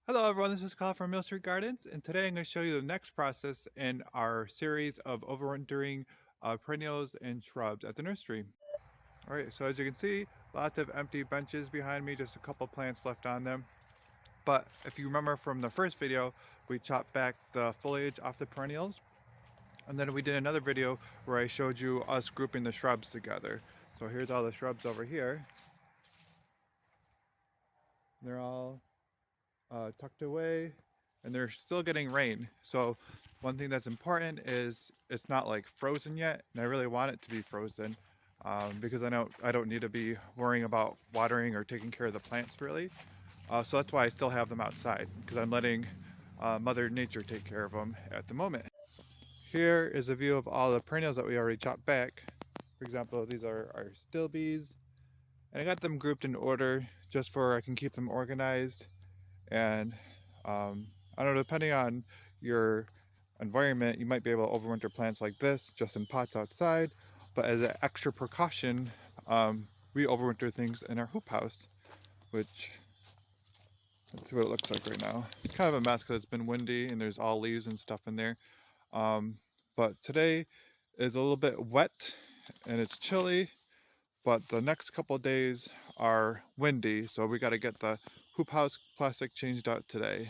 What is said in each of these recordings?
Hello everyone, this is Kyle from Mill Street Gardens, and today I'm going to show you the next process in our series of overwintering perennials and shrubs at the nursery. Alright, so as you can see, lots of empty benches behind me, just a couple plants left on them. But if you remember from the first video, we chopped back the foliage off the perennials, and then we did another video where I showed you us grouping the shrubs together. So here's all the shrubs over here. They're all tucked away, and they're still getting rain. So one thing that's important is it's not like frozen yet, and I really want it to be frozen because I don't need to be worrying about watering or taking care of the plants really. So that's why I still have them outside, because I'm letting Mother Nature take care of them at the moment. Here is a view of all the perennials that we already chopped back. For example, these are our stilbees, and I got them grouped in order just for I can keep them organized. And I don't know, depending on your environment, you might be able to overwinter plants like this just in pots outside, but as an extra precaution, we overwinter things in our hoop house, which, let's see what it looks like right now. It's kind of a mess because it's been windy and there's all leaves and stuff in there. But today is a little bit wet and it's chilly, but the next couple of days are windy, so we got to get the hoop house plastic changed out today.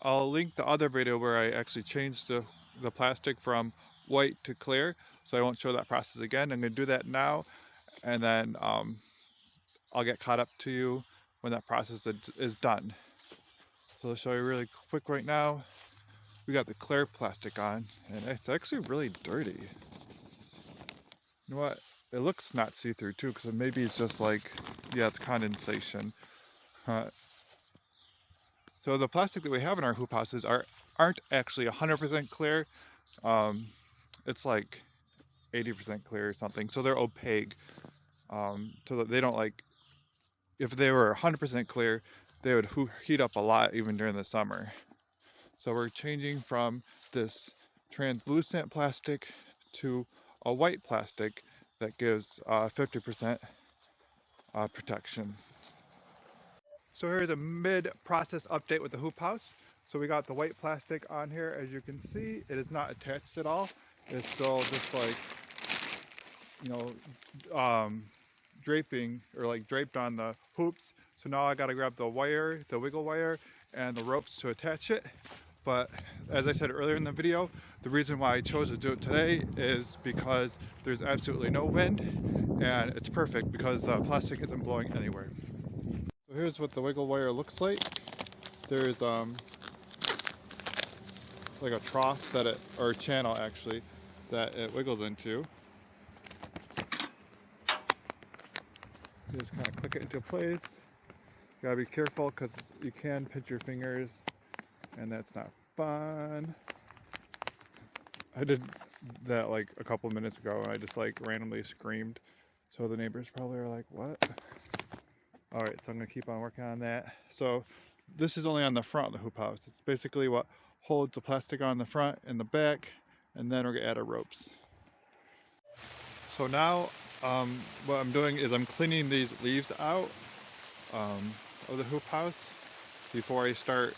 I'll link the other video where I actually changed the plastic from white to clear, so I won't show that process again. I'm going to do that now, and then I'll get caught up to you when that process is done. So I'll show you really quick right now. We got the clear plastic on, and it's actually really dirty. You know what? It looks not see-through too, because maybe it's just like, yeah, it's condensation. So the plastic that we have in our hoop houses aren't actually 100% clear. It's like 80% clear or something. So they're opaque. So that they don't like, if they were 100% clear, they would heat up a lot even during the summer. So we're changing from this translucent plastic to a white plastic that gives 50% protection. So here's a mid-process update with the hoop house. So we got the white plastic on here. As you can see, it is not attached at all. It's still just like, you know, draping or like draped on the hoops. So now I got to grab the wire, the wiggle wire, and the ropes to attach it. But as I said earlier in the video, the reason why I chose to do it today is because there's absolutely no wind, and it's perfect because the plastic isn't blowing anywhere. So here's what the wiggle wire looks like. There's like a trough that or a channel actually, that it wiggles into. Just kind of click it into place. You gotta be careful because you can pinch your fingers, and that's not fun. I did that like a couple minutes ago, and I just like randomly screamed. So the neighbors probably are like, what? Alright, so I'm going to keep on working on that. So this is only on the front of the hoop house. It's basically what holds the plastic on the front and the back, and then we're going to add our ropes. So now what I'm doing is I'm cleaning these leaves out of the hoop house before I start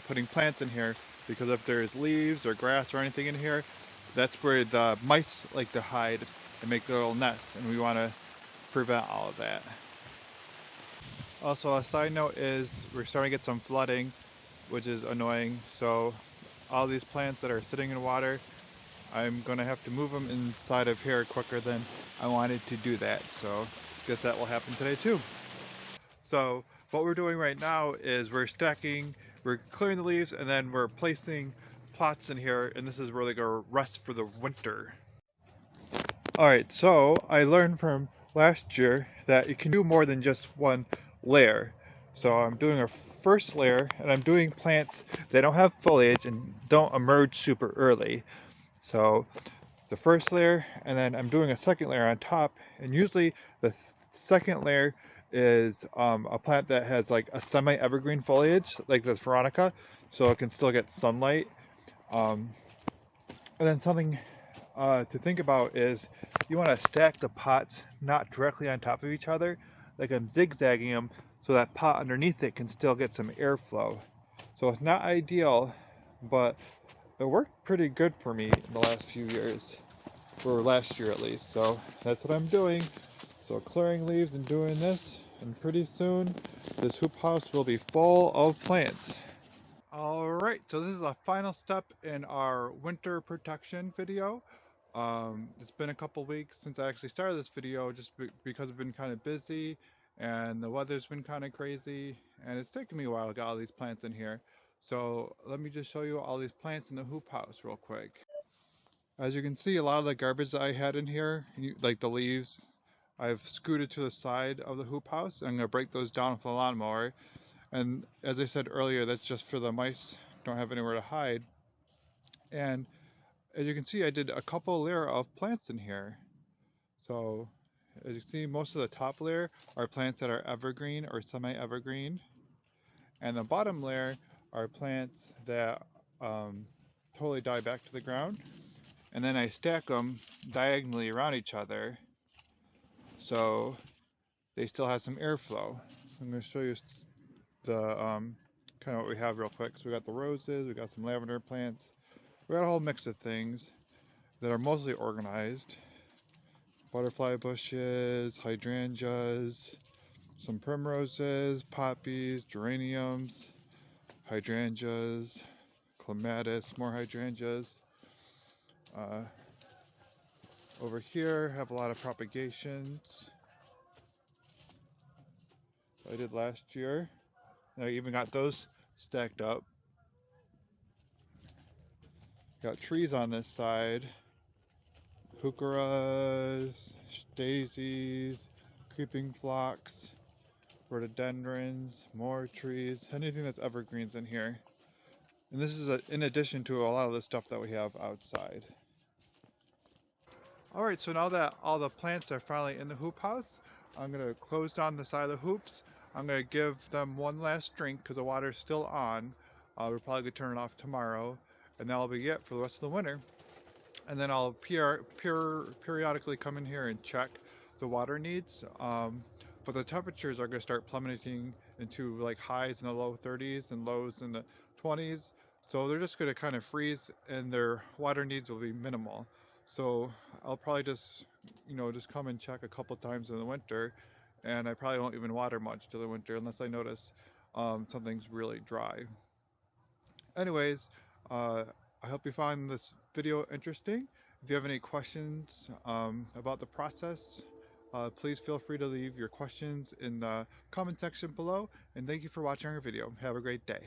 putting plants in here, because if there's leaves or grass or anything in here, that's where the mice like to hide and make their little nests, and we want to prevent all of that. Also, a side note is we're starting to get some flooding, which is annoying. So all these plants that are sitting in water, I'm going to have to move them inside of here quicker than I wanted to do that. So I guess that will happen today too. So what we're doing right now is we're clearing the leaves, and then we're placing plots in here, and this is where they go rest for the winter. Alright, so I learned from last year that you can do more than just one layer. So I'm doing a first layer, and I'm doing plants that don't have foliage and don't emerge super early. So the first layer, and then I'm doing a second layer on top, and usually the second layer is a plant that has like a semi-evergreen foliage, like this veronica, so it can still get sunlight. And then something to think about is you want to stack the pots not directly on top of each other. Like I'm zigzagging them so that pot underneath it can still get some airflow. So it's not ideal, but it worked pretty good for me in the last few years, or last year at least. So that's what I'm doing. So clearing leaves and doing this, and pretty soon this hoop house will be full of plants. Alright, so this is the final step in our winter protection video. It's been a couple weeks since I actually started this video just because I've been kind of busy and the weather's been kind of crazy, and it's taken me a while to get all these plants in here. So let me just show you all these plants in the hoop house real quick. As you can see, a lot of the garbage that I had in here, like the leaves, I've scooted to the side of the hoop house. I'm going to break those down with the lawnmower. And as I said earlier, that's just for the mice don't have anywhere to hide. And as you can see, I did a couple layer of plants in here. So as you can see, most of the top layer are plants that are evergreen or semi-evergreen. And the bottom layer are plants that totally die back to the ground. And then I stack them diagonally around each other so they still have some airflow. So I'm going to show you the kind of what we have real quick. So we got the roses, we got some lavender plants, we got a whole mix of things that are mostly organized. Butterfly bushes, hydrangeas, some primroses, poppies, geraniums, hydrangeas, clematis, more hydrangeas. Over here have a lot of propagations I did last year. And I even got those stacked up. Got trees on this side. Heucheras, daisies, creeping phlox, rhododendrons, more trees, anything that's evergreens in here. And this is in addition to a lot of the stuff that we have outside. Alright, so now that all the plants are finally in the hoop house, I'm going to close down the side of the hoops. I'm going to give them one last drink because the water's still on. We're probably going to turn it off tomorrow, and that'll be it for the rest of the winter. And then I'll periodically come in here and check the water needs. But the temperatures are going to start plummeting into like highs in the low 30s and lows in the 20s. So they're just going to kind of freeze and their water needs will be minimal. So I'll probably just come and check a couple times in the winter, and I probably won't even water much till the winter unless I notice something's really dry. Anyways, I hope you found this video interesting. If you have any questions about the process, please feel free to leave your questions in the comment section below, and thank you for watching our video. Have a great day.